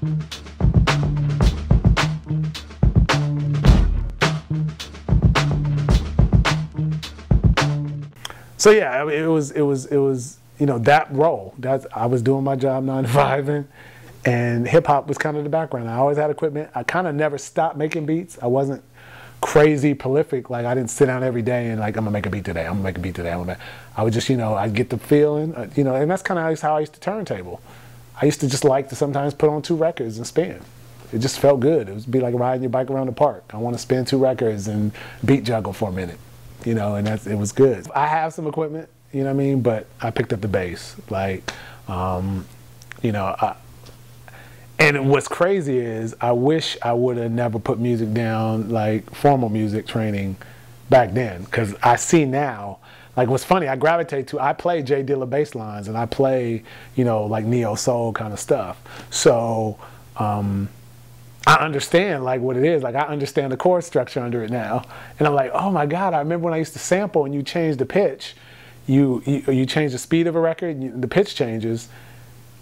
So yeah, it was you know, that role. I was doing my job 9 to 5, and hip hop was kind of the background. I always had equipment. I kind of never stopped making beats. I wasn't crazy prolific. Like I didn't sit down every day and like I'm gonna make a beat today. I'm gonna make a beat today. I would just, you know, I'd get the feeling, you know, and that's kind of how I used to turntable. I used to just like to sometimes put on 2 records and spin. It just felt good. It would be like riding your bike around the park. I want to spin 2 records and beat juggle for a minute, you know, and it was good. I have some equipment, you know what I mean, but I picked up the bass. Like, you know, and what's crazy is I wish I would have never put music down, like formal music training back then, because I see now, like what's funny, I gravitate to, I play J Dilla bass lines and I play, you know, like neo soul kind of stuff. So I understand like what it is. Like I understand the chord structure under it now. And I'm like, oh my God, I remember when I used to sample and you change the pitch, you change the speed of a record, the pitch changes,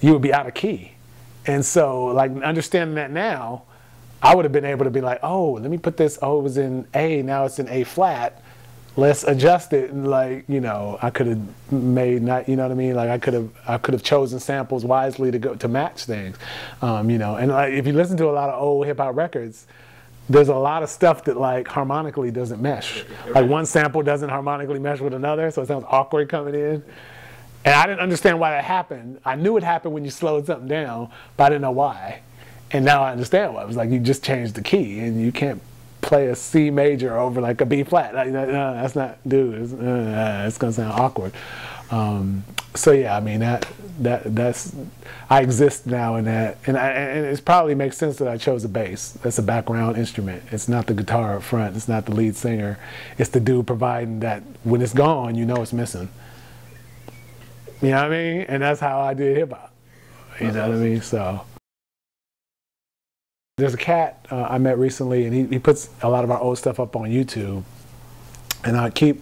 you would be out of key. And so like understanding that now, I would have been able to be like, oh, let me put this, oh, it was in A, now it's in A flat. Let's adjust it, and like, you know, I could have made, not, you know what I mean? Like I could have chosen samples wisely to match things, you know. And like, if you listen to a lot of old hip hop records, there's a lot of stuff that like harmonically doesn't mesh. Like one sample doesn't harmonically mesh with another, so it sounds awkward coming in. And I didn't understand why that happened. I knew it happened when you slowed something down, but I didn't know why. And now I understand why. It was like you just changed the key, and you can't play a C major over like a B flat. Like, no, that's not, dude. It's gonna sound awkward. So yeah, I mean that's I exist now in that, and it probably makes sense that I chose a bass. That's a background instrument. It's not the guitar up front. It's not the lead singer. It's the dude providing that when it's gone, you know it's missing. You know what I mean? And that's how I did hip hop. You know what I mean? So. There's a cat I met recently, and he puts a lot of our old stuff up on YouTube, and I keep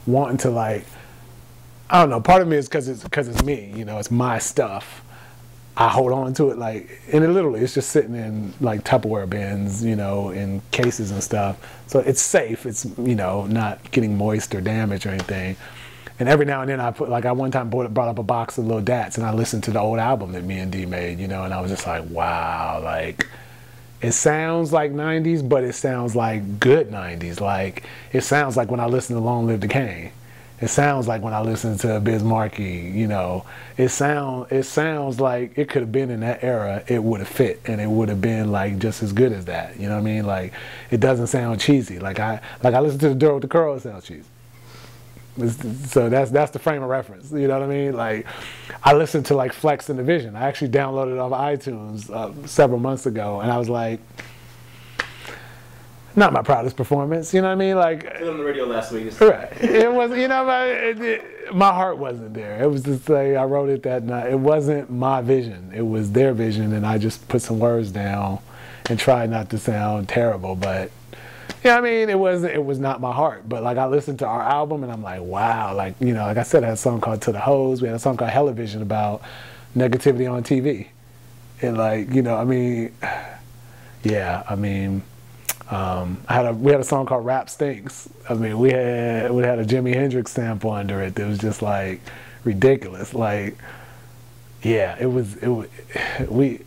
wanting to, like, I don't know, part of me is because it's me, you know, it's my stuff. I hold on to it, like, and it literally, it's just sitting in like Tupperware bins, you know, in cases and stuff. So it's safe, it's, you know, not getting moist or damaged or anything. And every now and then I put, like I one time brought up a box of Lil Dats, and I listened to the old album that me and D made, you know, and I was just like, wow, like, it sounds like 90s, but it sounds like good 90s. Like, it sounds like when I listen to Long Live the King. It sounds like when I listen to Biz Markie, you know. It sounds like it could have been in that era, it would have fit, and it would have been like just as good as that. You know what I mean? Like, it doesn't sound cheesy. Like I listen to The Girl with the Curl, it sounds cheesy. So that's the frame of reference, you know what I mean? Like, I listened to like Flex and the Vision. I actually downloaded it off iTunes several months ago, and I was like, not my proudest performance, you know what I mean? Like, it was on the radio last week. Right. It was, you know, my heart wasn't there. It was just like, I wrote it that night. It wasn't my vision. It was their vision, and I just put some words down and tried not to sound terrible, but yeah, I mean, it was not my heart, but like I listened to our album and I'm like, wow, like, you know, like I said, I had a song called To the Hose. We had a song called Television about negativity on TV. And like, you know, I mean, yeah, I mean, we had a song called Rap Stinks. I mean, we had a Jimi Hendrix sample under it that was just like ridiculous. Like, yeah, we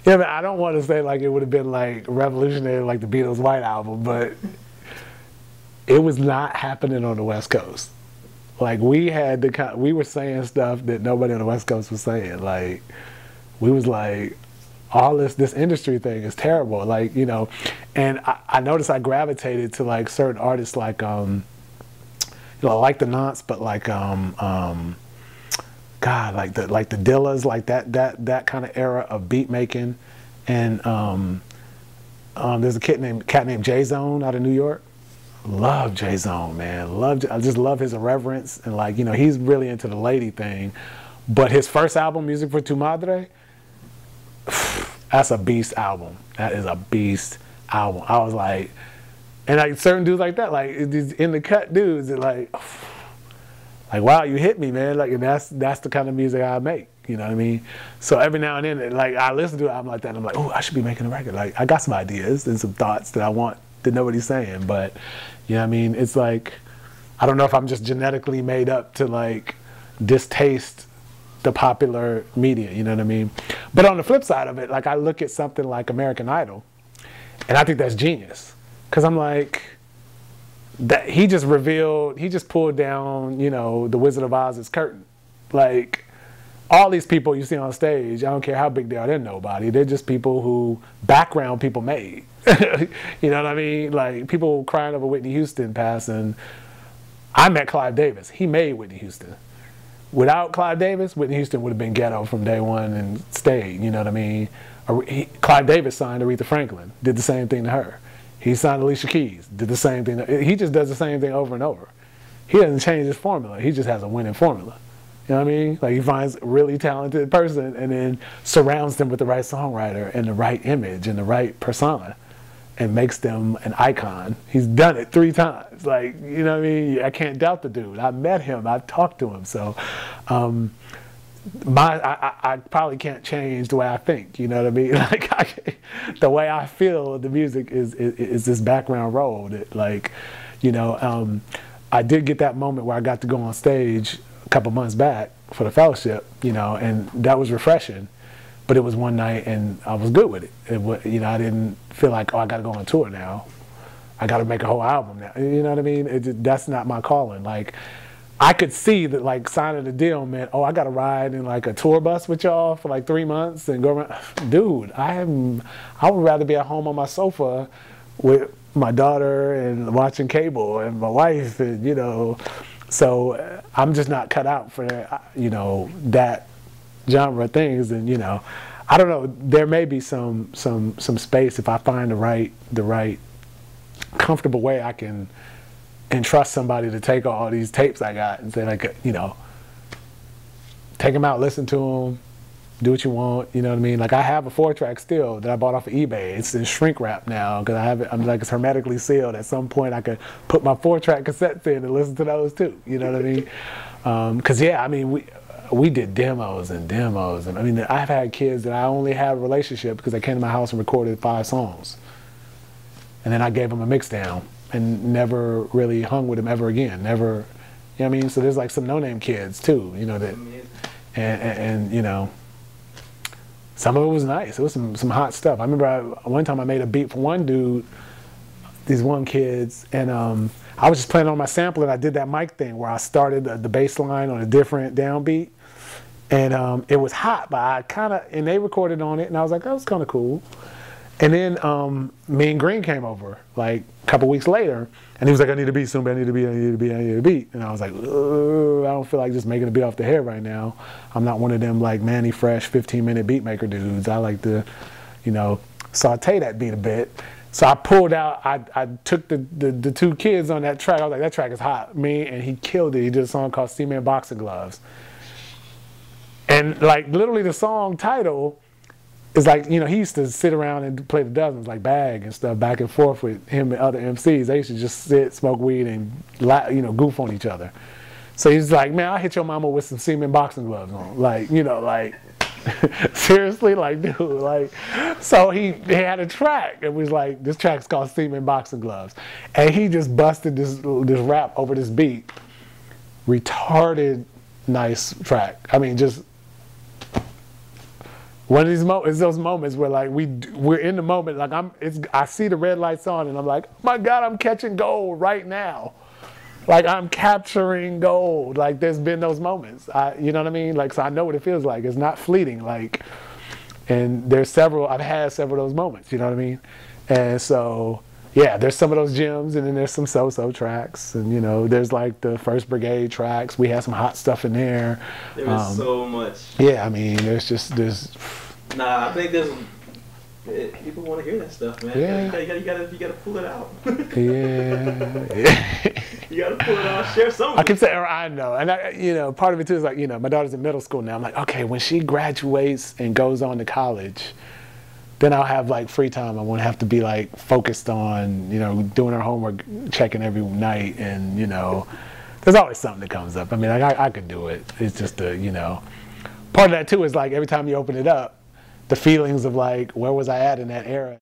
yeah, man, I don't want to say like it would have been like revolutionary like the Beatles' White Album, but it was not happening on the West Coast. Like we were saying stuff that nobody on the West Coast was saying. Like we was like, all this industry thing is terrible. Like, you know, and I noticed I gravitated to like certain artists like you know, like the Nance, but like God, like the Dillas, like that kind of era of beat making. And there's a cat named J-Zone out of New York. Love J-Zone, man. I just love his irreverence, and like, you know, he's really into the lady thing. But his first album, Music for Tu Madre, that's a beast album. That is a beast album. I was like, and like certain dudes like that, like these in the cut dudes, are like, wow, you hit me, man. Like, and that's the kind of music I make. You know what I mean? So every now and then, like I listen to it, I'm like that. And I'm like, oh, I should be making a record. Like I got some ideas and some thoughts that I want that nobody's saying, but you know what I mean? It's like, I don't know if I'm just genetically made up to like distaste the popular media, you know what I mean? But on the flip side of it, like I look at something like American Idol, and I think that's genius. Cause I'm like, that he just pulled down, you know, the Wizard of Oz's curtain. Like all these people you see on stage, I don't care how big they are, they're nobody. They're just people who background people made. You know what I mean? Like people crying over Whitney Houston passing. I met Clive Davis. He made Whitney Houston. Without Clive Davis, Whitney Houston would have been ghetto from day one and stayed, you know what I mean? Clive Davis signed Aretha Franklin, did the same thing to her. He signed Alicia Keys, did the same thing. He just does the same thing over and over. He doesn't change his formula. He just has a winning formula. You know what I mean? Like he finds a really talented person and then surrounds them with the right songwriter and the right image and the right persona and makes them an icon. He's done it 3 times. Like, you know what I mean? I can't doubt the dude. I met him. I've talked to him. So I probably can't change the way I think. You know what I mean? Like the way I feel the music is this background role that, like, you know, I did get that moment where I got to go on stage a couple months back for the fellowship, you know, and that was refreshing. But it was one night, and I was good with it. You know, I didn't feel like, oh, I got to go on tour now. I got to make a whole album now. You know what I mean? That's not my calling. Like, I could see that, like, signing the deal meant, oh, I got to ride in, like, a tour bus with y'all for, like, 3 months and go around. Dude, I would rather be at home on my sofa with my daughter and watching cable and my wife, and, you know. So I'm just not cut out for, you know, that genre of things. And you know, I don't know, there may be some space if I find the right comfortable way I can entrust somebody to take all these tapes I got and say, like, you know, take them out, listen to them, do what you want. You know what I mean? Like I have a 4-track still that I bought off of eBay. It's in shrink wrap now because I have it. I'm like, it's hermetically sealed. At some point I could put my 4-track cassettes in and listen to those too. You know what I mean? Because yeah, I mean we did demos and demos, and I mean I've had kids that I only have a relationship because they came to my house and recorded 5 songs, and then I gave them a mix down and never really hung with them ever again. Never, you know what I mean? So there's like some no-name kids too, you know, that, and you know, some of it was nice. It was some hot stuff. I remember one time I made a beat for one dude, these one kids, and I was just playing on my sampler, and I did that mic thing where I started the bass line on a different downbeat. And it was hot, but I and they recorded on it, and I was like, that was kind of cool. And then Meen Green came over, like, a couple weeks later, and he was like, I need a beat, Sumbi, I need a beat, I need a beat, I need a beat. And I was like, I don't feel like just making a beat off the head right now. I'm not one of them, like, Manny Fresh 15-minute beat maker dudes. I like to, you know, saute that beat a bit. So I pulled out, I took the 2 kids on that track. I was like, that track is hot. Me, and he killed it. He did a song called Seaman Boxing Gloves. And like literally the song title is like, you know, he used to sit around and play the dozens, like Bag and stuff, back and forth with him and other MCs. They used to just sit, smoke weed, and, you know, goof on each other. So he's like, man, I'll hit your mama with some Seaman Boxing Gloves on. Like, you know, like, seriously, like, dude, like, so he had a track. It was like, this track's called Seaman Boxing Gloves. And he just busted this rap over this beat. Retarded nice track. I mean, just one of these moments, those moments where like we're in the moment, like I see the red lights on and I'm like, oh my God, I'm catching gold right now. Like I'm capturing gold. Like there's been those moments. You know what I mean? Like, so I know what it feels like. It's not fleeting. Like, and I've had several of those moments, you know what I mean? And so, yeah, there's some of those gems, and then there's some so-so tracks, and you know, there's like the First Brigade tracks. We had some hot stuff in there. There was so much. Yeah, I mean, there's. Nah, I think people want to hear that stuff, man. Yeah. You gotta pull it out. Yeah. You gotta pull it out. Share some. I keep saying, I know, and you know, part of it too is like, you know, my daughter's in middle school now. I'm like, okay, when she graduates and goes on to college, then I'll have like free time. I won't have to be like focused on, you know, doing her homework, checking every night, and you know, there's always something that comes up. I mean, I could do it. It's just you know, part of that too is like every time you open it up, the feelings of like, where was I at in that era?